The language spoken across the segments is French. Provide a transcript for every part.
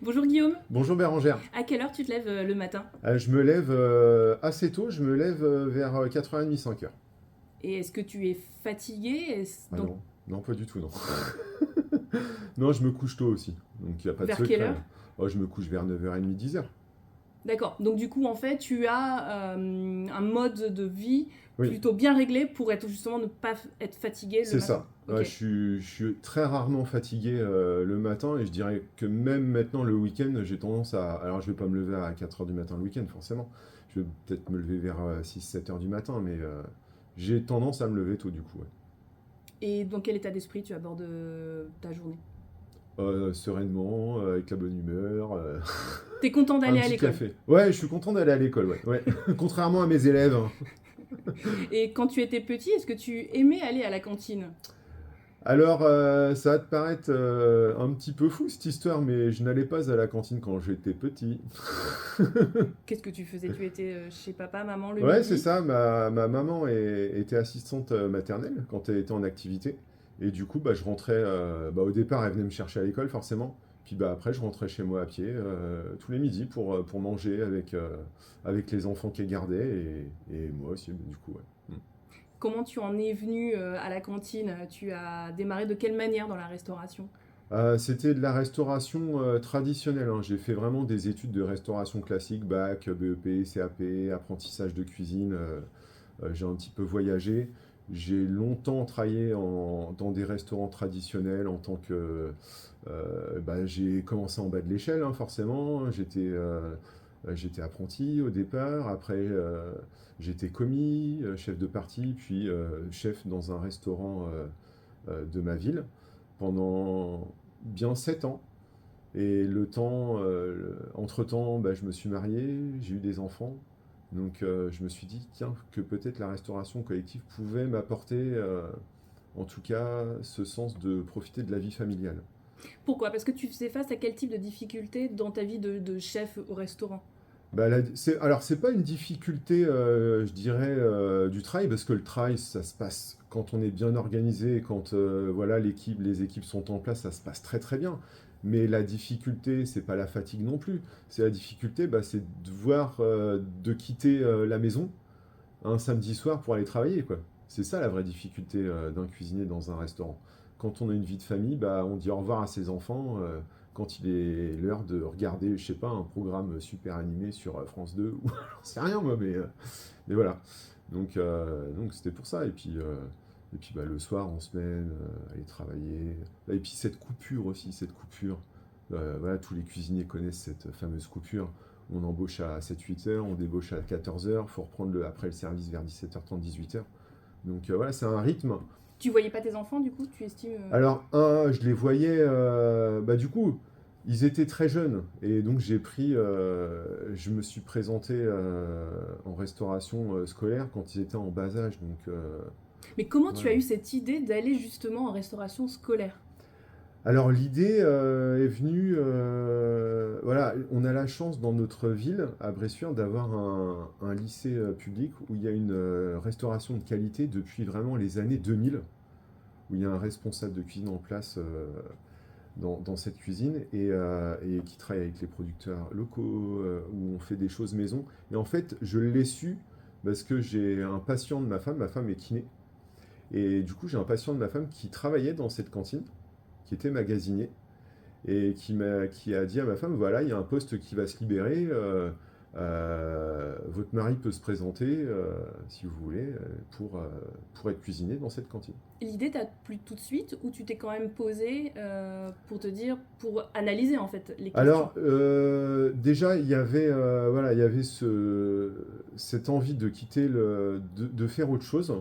Bonjour Guillaume, Bonjour Bérangère. à quelle heure tu te lèves le matin? Je me lève assez tôt, je me lève vers 4h30, 5h. Et est-ce que tu es fatigué? Ah Donc non, non pas du tout, non. Non, je me couche tôt aussi, donc il n'y a pas de vers quelle secret. heure? Oh, je me couche vers 9h30, 10h. D'accord, donc du coup en fait tu as un mode de vie Oui, plutôt bien réglé pour être justement ne pas être fatigué le c'est matin. ça. Ouais, Ok. je suis très rarement fatigué le matin et je dirais que même maintenant le week-end, j'ai tendance à... Alors je vais pas me lever à 4h du matin le week-end forcément. Je vais peut-être me lever vers 6-7h du matin, mais j'ai tendance à me lever tôt du coup. Ouais. Et dans quel état d'esprit tu abordes ta journée? Sereinement, avec la bonne humeur. T'es content Un d'aller à petit l'école. café. Ouais, je suis content d'aller à l'école, ouais. Ouais. Contrairement à mes élèves, hein. Et quand tu étais petit, est-ce que tu aimais aller à la cantine? Alors, ça va te paraître un petit peu fou cette histoire, mais je n'allais pas à la cantine quand j'étais petit. Qu'est-ce que tu faisais? Tu étais chez papa, maman le Ouais, c'est midi? ça. Ma maman était assistante maternelle quand elle était en activité. Et du coup, bah, je rentrais. Au départ, elle venait me chercher à l'école, forcément. Puis bah, après, je rentrais chez moi à pied tous les midis pour manger avec les enfants qu'elle gardait et moi aussi, du coup, ouais. Comment tu en es venu à la cantine? Tu as démarré de quelle manière dans la restauration? C'était de la restauration traditionnelle, hein. J'ai fait vraiment des études de restauration classique, bac, BEP, CAP, apprentissage de cuisine. J'ai un petit peu voyagé. J'ai longtemps travaillé dans des restaurants traditionnels en tant que... j'ai commencé en bas de l'échelle, hein, forcément. J'étais apprenti au départ. Après, j'étais commis, chef de partie, puis chef dans un restaurant de ma ville pendant bien 7 ans. Et entre-temps, bah, je me suis marié, j'ai eu des enfants. Donc je me suis dit, tiens, que peut-être la restauration collective pouvait m'apporter, en tout cas, ce sens de profiter de la vie familiale. Pourquoi? Parce que tu faisais face à quel type de difficultés dans ta vie de chef au restaurant? Bah, alors, c'est pas une difficulté, je dirais, du travail, parce que le travail, ça se passe quand on est bien organisé, quand voilà, les équipes sont en place, ça se passe très très bien. Mais la difficulté, c'est pas la fatigue non plus. C'est la difficulté, bah, c'est de quitter la maison un samedi soir pour aller travailler, quoi. C'est ça la vraie difficulté d'un cuisinier dans un restaurant. Quand on a une vie de famille, bah, on dit au revoir à ses enfants quand il est l'heure de regarder, je sais pas, un programme super animé sur France 2 ou j'en sais rien moi, mais voilà. Donc c'était pour ça. Et puis bah, le soir, en semaine, aller travailler. Et puis cette coupure aussi, cette coupure. Voilà, tous les cuisiniers connaissent cette fameuse coupure. On embauche à 7-8 heures, on débauche à 14 heures, il faut reprendre après le service vers 17h30, 18 heures. Donc voilà, c'est un rythme. Tu voyais pas tes enfants du coup, tu estimes Alors, je les voyais, bah du coup, ils étaient très jeunes. Et donc je me suis présenté en restauration scolaire quand ils étaient en bas âge. Donc Mais comment tu voilà. as eu cette idée d'aller justement en restauration scolaire? Alors l'idée est venue, voilà, on a la chance dans notre ville, à Bressuire, d'avoir un lycée public où il y a une restauration de qualité depuis vraiment les années 2000, où il y a un responsable de cuisine en place dans cette cuisine et qui travaille avec les producteurs locaux, où on fait des choses maison. Et en fait, je l'ai su parce que j'ai un patient de ma femme est kiné, et du coup j'ai un patient de ma femme qui travaillait dans cette cantine, qui était magasinier et qui a dit à ma femme, voilà, il y a un poste qui va se libérer, votre mari peut se présenter, si vous voulez, pour être cuisinier dans cette cantine. L'idée t'a plu tout de suite ou tu t'es quand même posé pour te dire, pour analyser en fait les questions? Alors, déjà, voilà, il y avait cette envie de quitter de faire autre chose.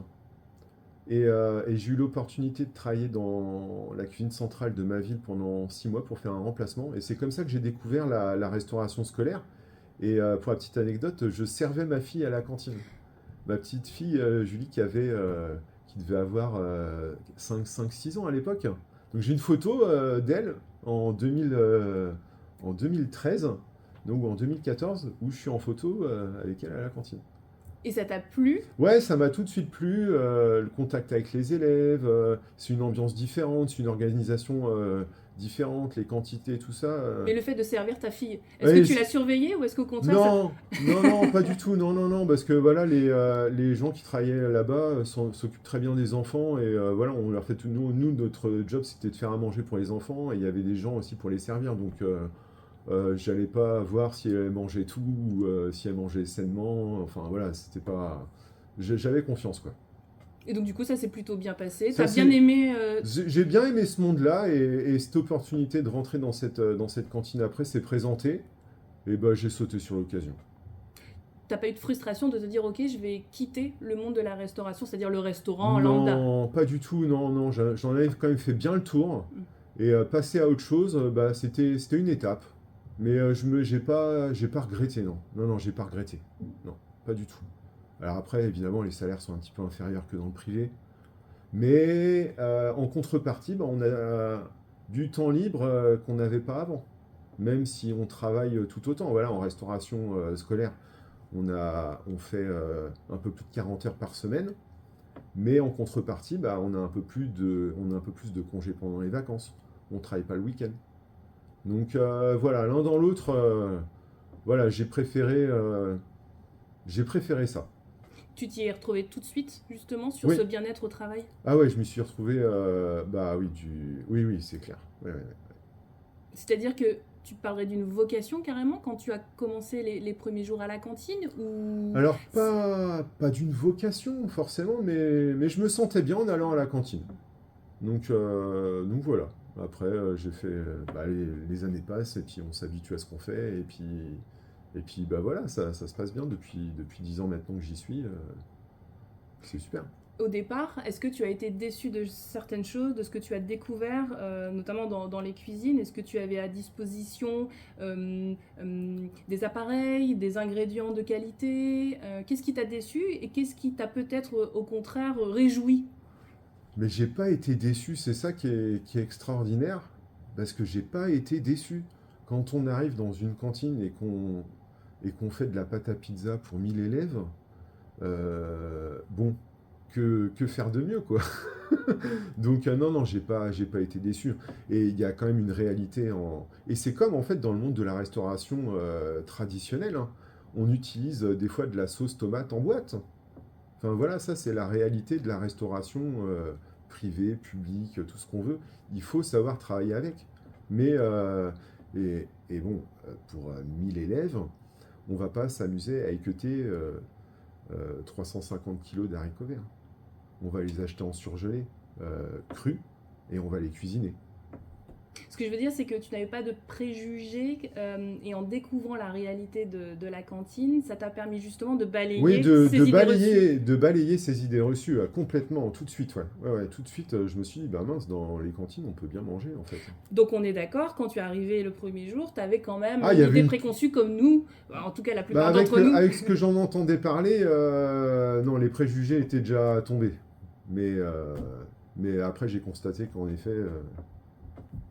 Et j'ai eu l'opportunité de travailler dans la cuisine centrale de ma ville pendant 6 mois pour faire un remplacement. Et c'est comme ça que j'ai découvert la restauration scolaire. Et pour la petite anecdote, je servais ma fille à la cantine. Ma petite fille, Julie, qui devait avoir 5-6 ans à l'époque. Donc j'ai une photo d'elle en 2013, donc ou en 2014, où je suis en photo avec elle à la cantine. Et ça t'a plu? Ouais, ça m'a tout de suite plu, le contact avec les élèves, c'est une ambiance différente, c'est une organisation différente, les quantités, tout ça. Mais le fait de servir ta fille, est-ce que Ouais, tu l'as surveillée ou est-ce qu'au contraire ça... non, non, non, pas du tout, non, non, non, parce que voilà, les gens qui travaillaient là-bas s'occupent très bien des enfants et voilà, on leur fait tout. Nous, notre job, c'était de faire à manger pour les enfants et il y avait des gens aussi pour les servir, donc j'allais pas voir si elle mangeait tout ou si elle mangeait sainement, enfin voilà, c'était pas. J'avais confiance, quoi. Et donc du coup ça s'est plutôt bien passé. Ça, T'as bien c'est. aimé... J'ai bien aimé ce monde-là et cette opportunité de rentrer dans cette cantine après s'est présentée et bah j'ai sauté sur l'occasion. T'as pas eu de frustration de te dire ok je vais quitter le monde de la restauration, c'est-à-dire le restaurant lambda? Non, pas du tout, non, non, j'en avais quand même fait bien le tour et passer à autre chose, bah c'était une étape. Mais j'ai pas regretté, non. Non, non, j'ai pas regretté. Non, pas du tout. Alors après, évidemment, les salaires sont un petit peu inférieurs que dans le privé. Mais en contrepartie, bah, on a du temps libre qu'on n'avait pas avant. Même si on travaille tout autant. Voilà, en restauration scolaire, on fait un peu plus de 40 heures par semaine. Mais en contrepartie, bah, on a un peu plus de congés pendant les vacances. On ne travaille pas le week-end. Donc voilà, l'un dans l'autre, voilà, j'ai préféré ça. Tu t'y es retrouvé tout de suite justement sur ce Oui. bien-être au travail? Ah ouais, je m'y suis retrouvé, bah oui, oui, oui, c'est clair. Ouais, ouais, ouais. C'est-à-dire que tu parlerais d'une vocation carrément quand tu as commencé les premiers jours à la cantine ou... Alors, pas d'une vocation forcément, mais je me sentais bien en allant à la cantine. Donc voilà. Après, j'ai fait. Bah, les années passent et puis on s'habitue à ce qu'on fait. Et puis bah voilà, ça se passe bien depuis 10 ans maintenant que j'y suis. C'est super. Au départ, est-ce que tu as été déçu de certaines choses, de ce que tu as découvert, notamment dans les cuisines? Est-ce que tu avais à disposition des appareils, des ingrédients de qualité? Qu'est-ce qui t'a déçu et qu'est-ce qui t'a peut-être au contraire réjoui? Mais j'ai pas été déçu, c'est ça qui est extraordinaire, parce que j'ai pas été déçu. Quand on arrive dans une cantine et qu'on fait de la pâte à pizza pour 1000 élèves, bon, que faire de mieux, quoi. Donc non, non, j'ai pas été déçu. Et il y a quand même une réalité en. Et c'est comme en fait dans le monde de la restauration traditionnelle, hein. On utilise des fois de la sauce tomate en boîte. Enfin voilà, ça c'est la réalité de la restauration privée, publique, tout ce qu'on veut. Il faut savoir travailler avec. Mais et bon, pour 1000 élèves, on va pas s'amuser à équeuter 350 kilos d'haricots verts. On va les acheter en surgelé, crus, et on va les cuisiner. Ce que je veux dire, c'est que tu n'avais pas de préjugés et en découvrant la réalité de la cantine, ça t'a permis justement de Oui, balayer ces idées reçues. de balayer ces idées reçues complètement, tout de suite, ouais. Ouais, ouais, tout de suite, je me suis dit, bah mince, dans les cantines, on peut bien manger, en fait. Donc on est d'accord, quand tu es arrivé le premier jour, tu avais quand même Ah, il y une avait idée une. préconçue comme nous, en tout cas la Bah, plupart d'entre nous. avec ce que j'en entendais parler, non, les préjugés étaient déjà tombés. Mais, euh, mais après, j'ai constaté qu'en effet,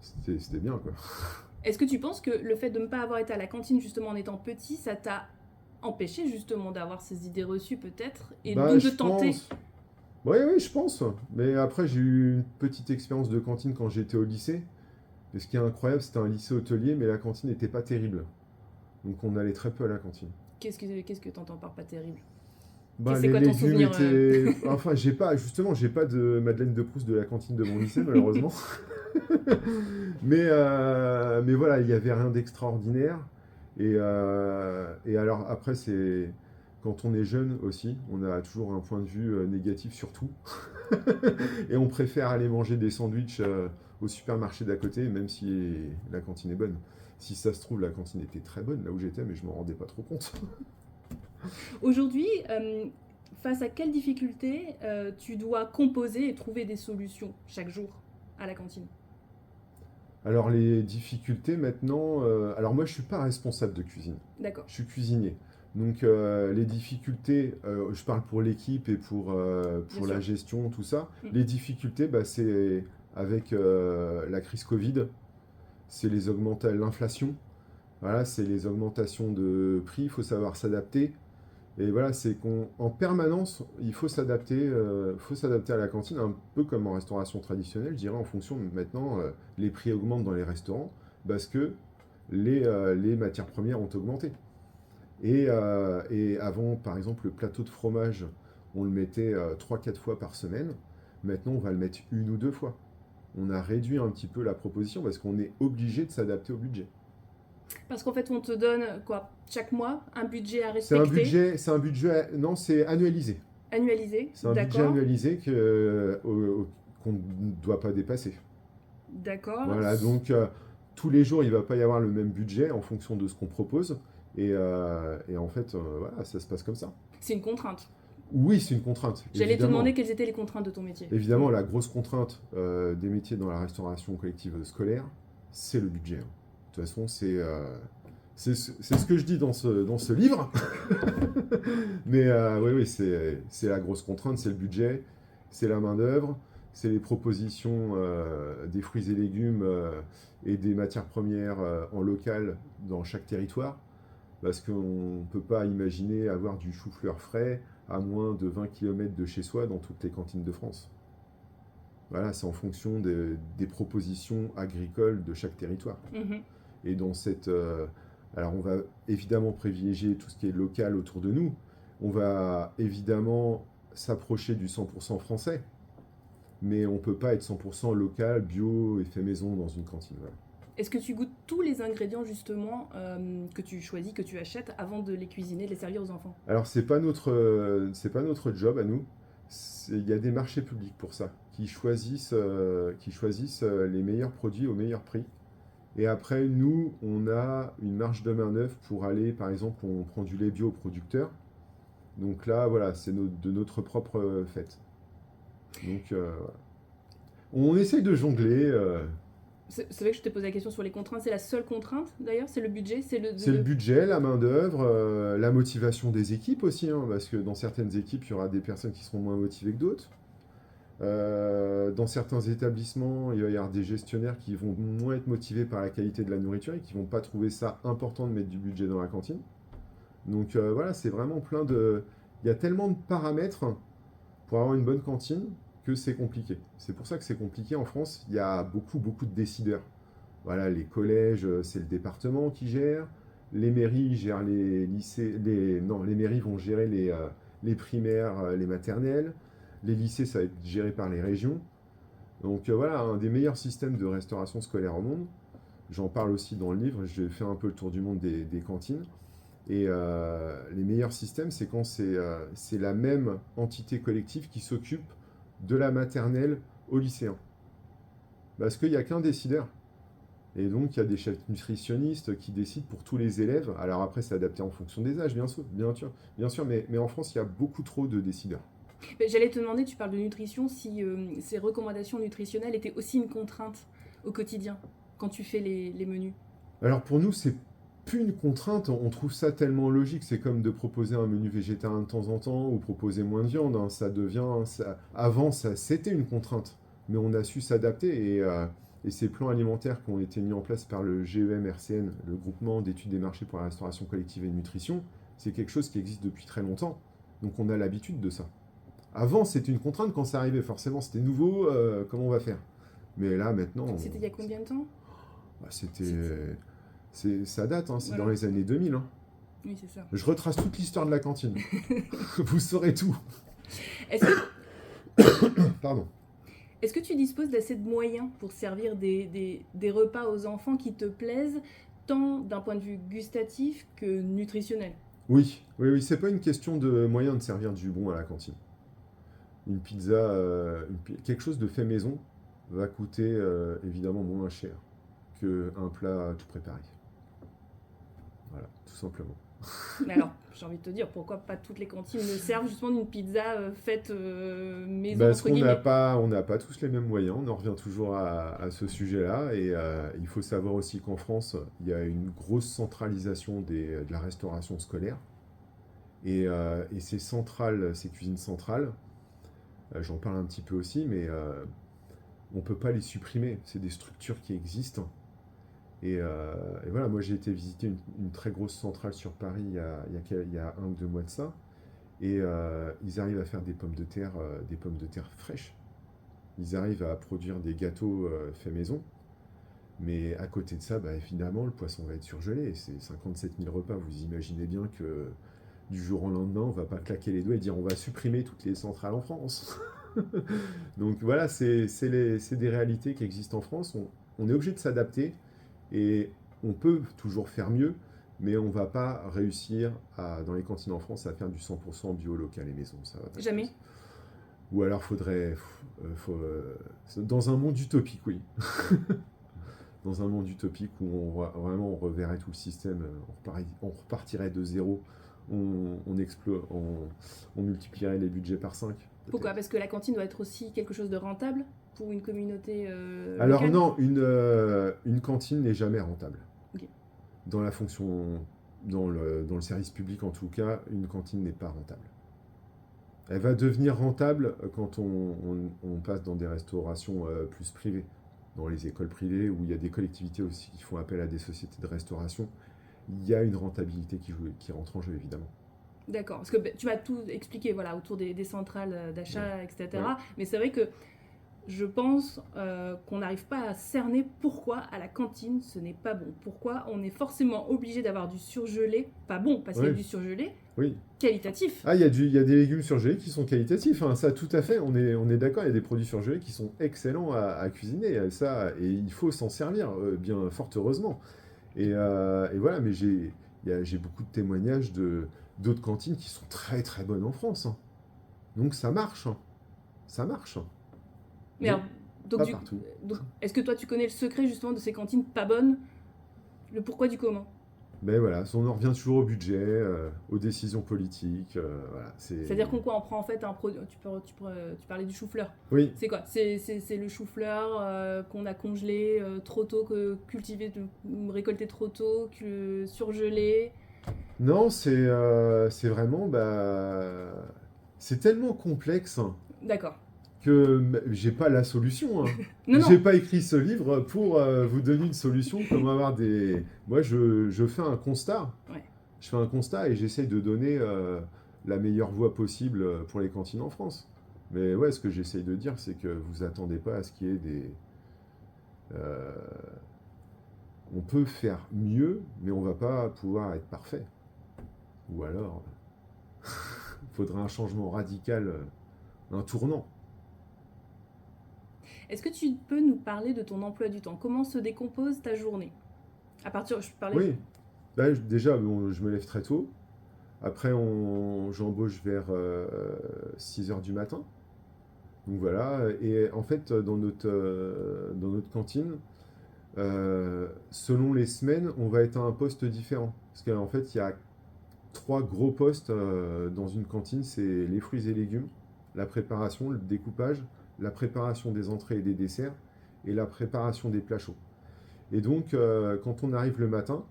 c'était bien, quoi. Est-ce que tu penses que le fait de ne pas avoir été à la cantine justement en étant petit, ça t'a empêché justement d'avoir ces idées reçues peut-être et Bah, donc de je tenter? pense. Oui, oui, je pense. Mais après, j'ai eu une petite expérience de cantine quand j'étais au lycée. Et ce qui est incroyable, c'était un lycée hôtelier, mais la cantine n'était pas terrible. Donc on allait très peu à la cantine. Qu'est-ce que tu entends par pas terrible? Bah, C'est les quoi ton légumes souvenir étaient. Enfin, j'ai pas de Madeleine de Proust de la cantine de mon lycée, malheureusement. Mais voilà, il n'y avait rien d'extraordinaire. Et alors, après, c'est. Quand on est jeune aussi, on a toujours un point de vue négatif sur tout. Et on préfère aller manger des sandwichs au supermarché d'à côté, même si la cantine est bonne. Si ça se trouve, la cantine était très bonne là où j'étais, mais je m'en rendais pas trop compte. Aujourd'hui, face à quelles difficultés tu dois composer et trouver des solutions chaque jour à la cantine? Alors les difficultés maintenant, alors moi je suis pas responsable de cuisine, D'accord, je suis cuisinier. Donc les difficultés, je parle pour l'équipe et bien pour sûr. la gestion, tout ça. Mm. Les difficultés, bah, c'est avec la crise Covid, c'est l'inflation, voilà, c'est les augmentations de prix, il faut savoir s'adapter. Et voilà, c'est qu'en permanence, il faut s'adapter à la cantine, un peu comme en restauration traditionnelle, je dirais, en fonction de maintenant, les prix augmentent dans les restaurants parce que les matières premières ont augmenté. Et avant, par exemple, le plateau de fromage, on le mettait 3-4 fois par semaine. Maintenant, on va le mettre une ou deux fois. On a réduit un petit peu la proposition parce qu'on est obligé de s'adapter au budget. Parce qu'en fait, on te donne quoi chaque mois un budget à C'est un respecter, budget, non, c'est annualisé. annualisé, C'est un budget d'accord, annualisé qu'on ne doit pas dépasser. d'accord. Voilà, donc tous les jours, il ne va pas y avoir le même budget en fonction de ce qu'on propose. Et en fait, voilà, ça se passe comme ça. C'est une contrainte. Oui, c'est une contrainte, J'allais te évidemment. demander quelles étaient les contraintes de ton métier. Évidemment, la grosse contrainte des métiers dans la restauration collective scolaire, c'est le budget, hein. De toute façon, c'est ce que je dis dans ce livre. Mais oui, oui, c'est la grosse contrainte, c'est le budget, c'est la main-d'œuvre, c'est les propositions des fruits et légumes et des matières premières en local dans chaque territoire. Parce qu'on ne peut pas imaginer avoir du chou-fleur frais à moins de 20 km de chez soi dans toutes les cantines de France. Voilà, c'est en fonction des propositions agricoles de chaque territoire. Mhm. Et dans cette... alors on va évidemment privilégier tout ce qui est local autour de nous. On va évidemment s'approcher du 100% français. Mais on ne peut pas être 100% local, bio et fait maison dans une cantine. Voilà. Est-ce que tu goûtes tous les ingrédients justement que tu choisis, que tu achètes avant de les cuisiner, de les servir aux enfants? Alors c'est pas notre job à nous. Il y a des marchés publics pour ça, qui choisissent les meilleurs produits au meilleur prix. Et après, nous, on a une marge de main-d'œuvre pour aller, par exemple, on prend du lait bio au producteur. Donc là, voilà, c'est de notre propre fait. Donc, voilà. On essaye de jongler. C'est vrai que je t'ai posé la question sur les contraintes. C'est la seule contrainte d'ailleurs? C'est le budget? C'est C'est le budget, la main-d'œuvre, la motivation des équipes aussi, hein, parce que dans certaines équipes, il y aura des personnes qui seront moins motivées que d'autres. Dans certains établissements, il va y avoir des gestionnaires qui vont moins être motivés par la qualité de la nourriture et qui vont pas trouver ça important de mettre du budget dans la cantine. Donc voilà, c'est vraiment plein de... Il y a tellement de paramètres pour avoir une bonne cantine que c'est compliqué. C'est pour ça que c'est compliqué en France. Il y a beaucoup, beaucoup de décideurs. Voilà, les collèges, c'est le département qui gère. Les mairies gèrent les lycées. Non, les mairies vont gérer les primaires, les maternelles. Les lycées, ça va être géré par les régions. Donc voilà, un des meilleurs systèmes de restauration scolaire au monde. J'en parle aussi dans le livre. Je vais faire un peu le tour du monde des cantines. Et les meilleurs systèmes, c'est quand c'est la même entité collective qui s'occupe de la maternelle au lycéen. Parce qu'il n'y a qu'un décideur. Et donc, il y a des chefs nutritionnistes qui décident pour tous les élèves. Alors après, c'est adapté en fonction des âges, bien sûr, mais en France, il y a beaucoup trop de décideurs. J'allais te demander, tu parles de nutrition, si ces recommandations nutritionnelles étaient aussi une contrainte au quotidien quand tu fais les menus. Alors pour nous, c'est plus une contrainte, on trouve ça tellement logique. C'est comme de proposer un menu végétarien de temps en temps ou proposer moins de viande, hein. Avant, c'était une contrainte, mais on a su s'adapter et ces plans alimentaires qui ont été mis en place par le GEM-RCN, le groupement d'études des marchés pour la restauration collective et nutrition, c'est quelque chose qui existe depuis très longtemps. Donc on a l'habitude de ça. Avant, c'était une contrainte quand ça arrivait, forcément, c'était nouveau, comment on va faire? Mais là, maintenant, C'était il y a combien de temps? ça date, hein, c'est Voilà. dans les années 2000, hein. Oui, c'est ça. Je retrace toute l'histoire de la cantine. Vous saurez tout. Est-ce que, Pardon. est-ce que tu disposes d'assez de moyens pour servir des repas aux enfants qui te plaisent, tant d'un point de vue gustatif que nutritionnel? Oui, oui, oui, c'est pas une question de moyen de servir du bon à la cantine. Une pizza, quelque chose de fait maison va coûter évidemment moins cher qu'un plat tout préparé. Voilà, tout simplement. Mais alors, j'ai envie de te dire, pourquoi pas toutes les cantines ne servent justement d'une pizza faite maison, Parce entre qu'on guillemets? on n'a pas tous les mêmes moyens, on en revient toujours à ce sujet-là. Et il faut savoir aussi qu'en France, il y a une grosse centralisation de la restauration scolaire. Et ces centrales, ces cuisines centrales, j'en parle un petit peu aussi, mais on ne peut pas les supprimer. C'est des structures qui existent. Et voilà, moi j'ai été visiter une très grosse centrale sur Paris il y a un ou deux mois de ça. Et ils arrivent à faire des pommes de terre fraîches. Ils arrivent à produire des gâteaux faits maison. Mais à côté de ça, bah, évidemment, le poisson va être surgelé. C'est 57 000 repas. Vous imaginez bien que du jour au lendemain, on va pas claquer les doigts et dire on va supprimer toutes les centrales en France. Donc voilà, c'est des réalités qui existent en France. On est obligé de s'adapter et on peut toujours faire mieux, mais on va pas réussir dans les cantines en France à faire du 100% bio local et maison. Ça va pas se Jamais. passer. Ou alors dans un monde utopique, oui. Dans un monde utopique où vraiment on reverrait tout le système, on repartirait de zéro, on multiplierait les budgets par 5. Pourquoi? Parce que la cantine doit être aussi quelque chose de rentable pour une communauté Alors locale? non, une cantine n'est jamais rentable. Ok. Dans la fonction, dans le service public en tout cas, une cantine n'est pas rentable. Elle va devenir rentable quand on passe dans des restaurations plus privées, dans les écoles privées, où il y a des collectivités aussi qui font appel à des sociétés de restauration. Il y a une rentabilité qui rentre en jeu, évidemment. D'accord, parce que tu m'as tout expliqué voilà, autour des centrales d'achat, Ouais. etc. Ouais. Mais c'est vrai que je pense qu'on n'arrive pas à cerner pourquoi à la cantine ce n'est pas bon. Pourquoi on est forcément obligé d'avoir du surgelé, pas bon parce qu'il y a Oui. du surgelé, Oui. qualitatif. Ah, il y a des légumes surgelés qui sont qualitatifs, hein, ça tout à fait, on est d'accord, il y a des produits surgelés qui sont excellents à cuisiner, ça, et il faut s'en servir, bien fort heureusement. Et voilà, mais j'ai beaucoup de témoignages d'autres cantines qui sont très très bonnes en France, hein. Donc ça marche, hein. Ça marche, hein. Mais Mais alors, donc, pas partout. donc, est-ce que toi tu connais le secret justement de ces cantines pas bonnes? Le pourquoi du comment? Mais voilà, on en revient toujours au budget, aux décisions politiques, voilà, C'est-à-dire qu'on quoi, on prend en fait un produit. Tu parlais du chou-fleur. Oui, C'est quoi? C'est le chou-fleur qu'on a congelé trop tôt, cultivé, récolté trop tôt, surgelé. non, c'est vraiment, c'est tellement complexe, hein, D'accord. que j'ai pas la solution, hein. Non, J'ai non. pas écrit ce livre pour vous donner une solution, comment avoir des... Moi, je fais un constat. Ouais. Je fais un constat et j'essaye de donner la meilleure voie possible pour les cantines en France. Mais ouais, ce que j'essaye de dire, c'est que vous attendez pas à ce qu'il y ait des... euh, on peut faire mieux, mais on va pas pouvoir être parfait. Ou alors, il faudra un changement radical, un tournant. Est-ce que tu peux nous parler de ton emploi du temps? Comment se décompose ta journée? À partir, je parlais. Oui, déjà, bon, je me lève très tôt. Après, j'embauche vers 6 heures du matin. Donc voilà, et en fait, dans notre cantine, selon les semaines, on va être à un poste différent. Parce qu'en fait, il y a 3 gros postes dans une cantine, c'est les fruits et légumes, la préparation, le découpage, la préparation des entrées et des desserts, et la préparation des plats chauds. Et donc, quand on arrive le matin,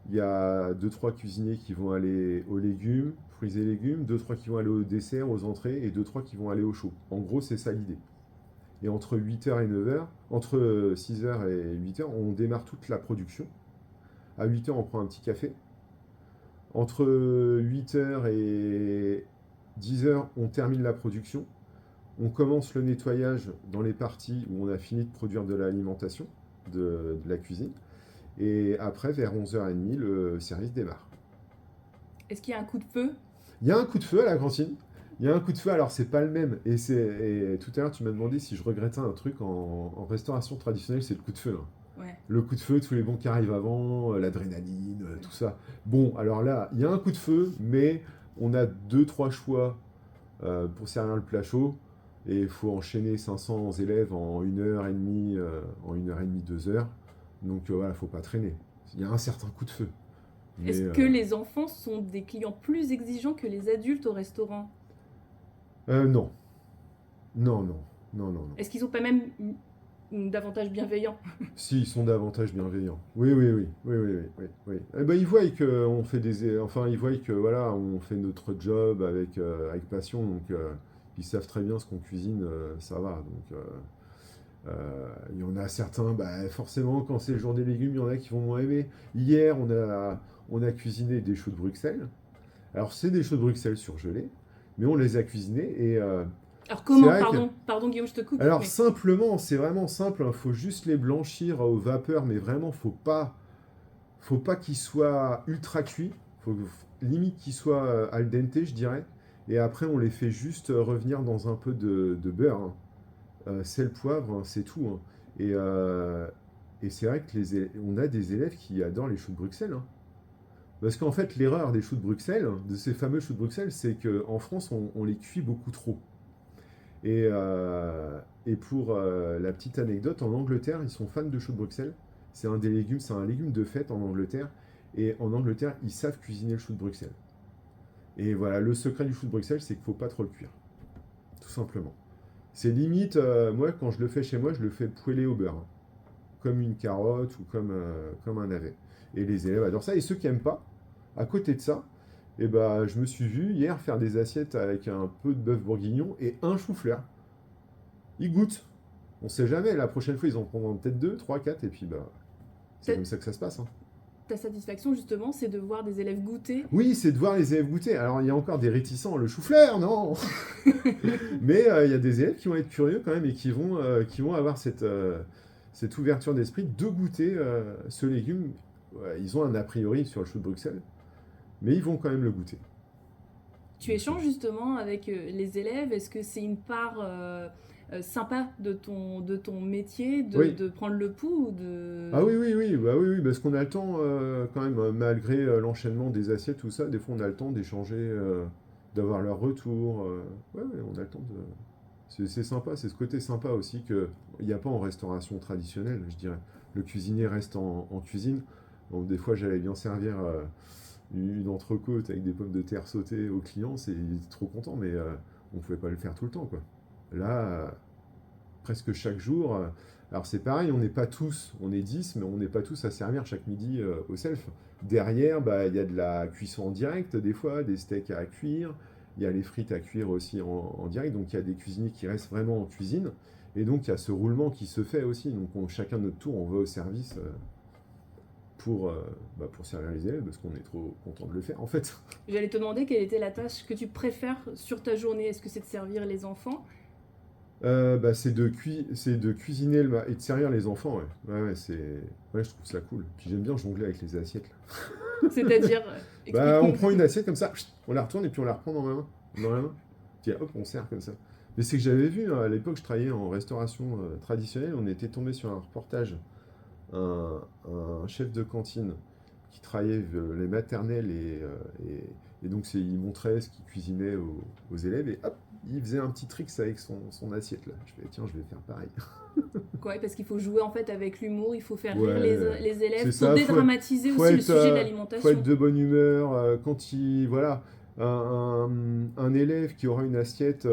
il y a deux trois cuisiniers qui vont aller aux légumes, fruits et légumes, deux trois qui vont aller aux desserts, aux entrées, et deux trois qui vont aller au chaud. En gros, c'est ça l'idée. Et entre 8 heures et 9 heures, entre 6 heures et 8 heures, on démarre toute la production. À 8 heures, on prend un petit café. Entre 8 heures et 10 heures, on termine la production. On commence le nettoyage dans les parties où on a fini de produire de l'alimentation, de la cuisine. Et après, vers 11h30, le service démarre. Est-ce qu'il y a un coup de feu? Il y a un coup de feu à la cantine. Il y a un coup de feu, alors c'est pas le même. Et tout à l'heure, tu m'as demandé si je regrettais un truc en restauration traditionnelle, c'est le coup de feu, hein. Ouais. Le coup de feu, tous les bons qui arrivent avant, l'adrénaline, tout ça. Bon, alors là, il y a un coup de feu, mais on a deux, trois choix pour servir le plat chaud. Et il faut enchaîner 500 élèves en 1h30, 2 heures. Donc voilà, faut pas traîner. Il y a un certain coup de feu. Mais Est-ce que les enfants sont des clients plus exigeants que les adultes au restaurant? non. Non, non. Non, non, non. Est-ce qu'ils sont pas même davantage bienveillants? Si, ils sont davantage bienveillants. Oui, oui, oui, oui, oui, oui, oui, oui. Eh ben, ils voient que on fait enfin, ils voient que voilà, on fait notre job avec passion, donc ils savent très bien ce qu'on cuisine, ça va. Donc, il y en a certains, forcément, quand c'est le jour des légumes, il y en a qui vont moins aimer. Hier, on a cuisiné des choux de Bruxelles. Alors, c'est des choux de Bruxelles surgelés. mais on les a cuisinés et Alors c'est comment, vrai que... pardon Guillaume, je te coupe, Alors mais simplement, c'est vraiment simple, il faut juste les blanchir aux vapeurs, mais vraiment, faut pas qu'ils soient ultra cuits, faut limite qu'ils soient al dente, je dirais. Et après, on les fait juste revenir dans un peu de beurre, hein. Sel, poivre, hein, c'est tout, hein. Et, euh, et c'est vrai que on a des élèves qui adorent les choux de Bruxelles, hein. Parce qu'en fait, l'erreur des choux de Bruxelles, de ces fameux choux de Bruxelles, c'est qu'en France, on les cuit beaucoup trop. Et pour la petite anecdote, en Angleterre, ils sont fans de choux de Bruxelles. C'est un légume de fête en Angleterre. Et en Angleterre, ils savent cuisiner le chou de Bruxelles. Et voilà, le secret du chou de Bruxelles, c'est qu'il ne faut pas trop le cuire. Tout simplement. C'est limite, moi, quand je le fais chez moi, je le fais poêler au beurre, hein. Comme une carotte ou comme un navet. Et les élèves adorent ça. Et ceux qui n'aiment pas, à côté de ça, eh ben, je me suis vu hier faire des assiettes avec un peu de bœuf bourguignon et un chou-fleur. Ils goûtent. On sait jamais, la prochaine fois, ils en prendront peut-être 2, 3, 4, et puis bah, c'est ta, comme ça que ça se passe, hein. ta satisfaction justement, c'est de voir des élèves goûter. Oui, c'est de voir les élèves goûter. Alors, il y a encore des réticents, le chou-fleur, non. Mais il y a des élèves qui vont être curieux quand même et qui vont avoir cette ouverture d'esprit de goûter ce légume. Ouais, ils ont un a priori sur le chou de Bruxelles, mais ils vont quand même le goûter. Tu échanges justement avec les élèves. Est-ce que c'est une part sympa de ton métier Oui. de prendre le pouls ou de... Ah oui, oui, oui, bah oui, oui, parce qu'on a le temps quand même, malgré l'enchaînement des assiettes, tout ça, des fois on a le temps d'échanger, d'avoir leur retour. Ouais, ouais, on a le temps de... C'est sympa, c'est ce côté sympa aussi qu'il n'y a pas en restauration traditionnelle, je dirais. Le cuisinier reste en cuisine. Donc, des fois, j'allais bien servir une entrecôte avec des pommes de terre sautées aux clients, il était trop content, mais on ne pouvait pas le faire tout le temps, quoi. Là, presque chaque jour. Alors c'est pareil, on n'est pas tous, on est 10, mais on n'est pas tous à servir chaque midi au self. Derrière, bah, il y a de la cuisson en direct, des fois, des steaks à cuire, il y a les frites à cuire aussi en direct, donc il y a des cuisiniers qui restent vraiment en cuisine, et donc il y a ce roulement qui se fait aussi, donc chacun notre tour, on va au service pour servir les élèves, parce qu'on est trop content de le faire en fait. J'allais te demander quelle était la tâche que tu préfères sur ta journée. Est-ce que c'est de servir les enfants? Bah, c'est de cuisiner et de servir les enfants, ouais. Ouais, ouais, ouais, je trouve ça cool. Puis j'aime bien jongler avec les assiettes, là. C'est-à-dire, Bah, on explique-nous. prend une assiette comme ça, chut, on la retourne et puis on la reprend dans la main. Puis hop, on sert comme ça. Mais c'est que j'avais vu, hein, à l'époque, je travaillais en restauration traditionnelle, on était tombé sur un reportage, un chef de cantine qui travaillait les maternelles et donc il montrait ce qu'il cuisinait aux élèves et hop, il faisait un petit trick avec son assiette là. Je fais tiens, je vais faire pareil. Ouais, parce qu'il faut jouer en fait avec l'humour, il faut faire rire Ouais, les c'est élèves pour ça, dédramatiser faut aussi le être, sujet de faut être l'alimentation. de bonne humeur. Quand voilà, un élève qui aura une assiette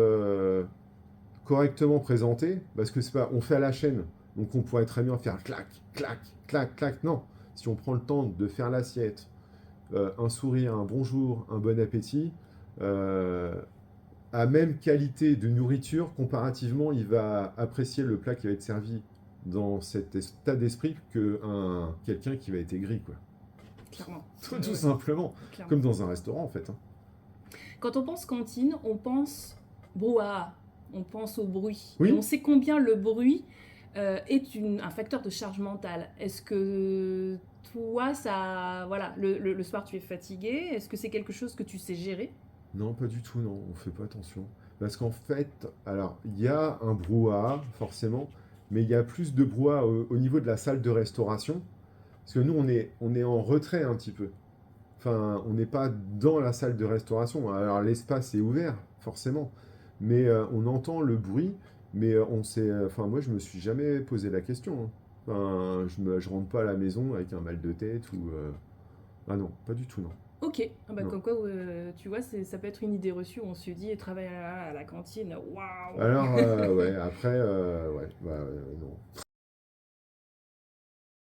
correctement présentée, parce que c'est pas, on fait à la chaîne, donc on pourrait très bien faire clac, clac, clac, clac. Non, si on prend le temps de faire l'assiette, un sourire, un bonjour, un bon appétit, euh, à même qualité de nourriture, comparativement, il va apprécier le plat qui va être servi dans cet état d'esprit que quelqu'un qui va être aigri, quoi. Clairement. Tout Ouais, simplement. clairement. Comme dans un restaurant, en fait, hein. Quand on pense cantine, on pense brouhaha, on pense au bruit. Et on Oui? sait combien le bruit est un facteur de charge mentale. Est-ce que toi, ça, voilà, le soir tu es fatigué, est-ce que c'est quelque chose que tu sais gérer? Non, pas du tout, non. On fait pas attention. Parce qu'en fait, alors, il y a un brouhaha, forcément, mais il y a plus de brouhaha au niveau de la salle de restauration. Parce que nous, on est en retrait un petit peu. Enfin, on n'est pas dans la salle de restauration. Alors l'espace est ouvert, forcément, mais on entend le bruit, mais on sait. Enfin, moi, je me suis jamais posé la question, hein. Enfin, je rentre pas à la maison avec un mal de tête ou. Ah non, pas du tout, non. Ok, ah bah, Non. comme quoi, tu vois, ça peut être une idée reçue où on se dit, travailler à la cantine, waouh! Alors, ouais, après, ouais, bah, non.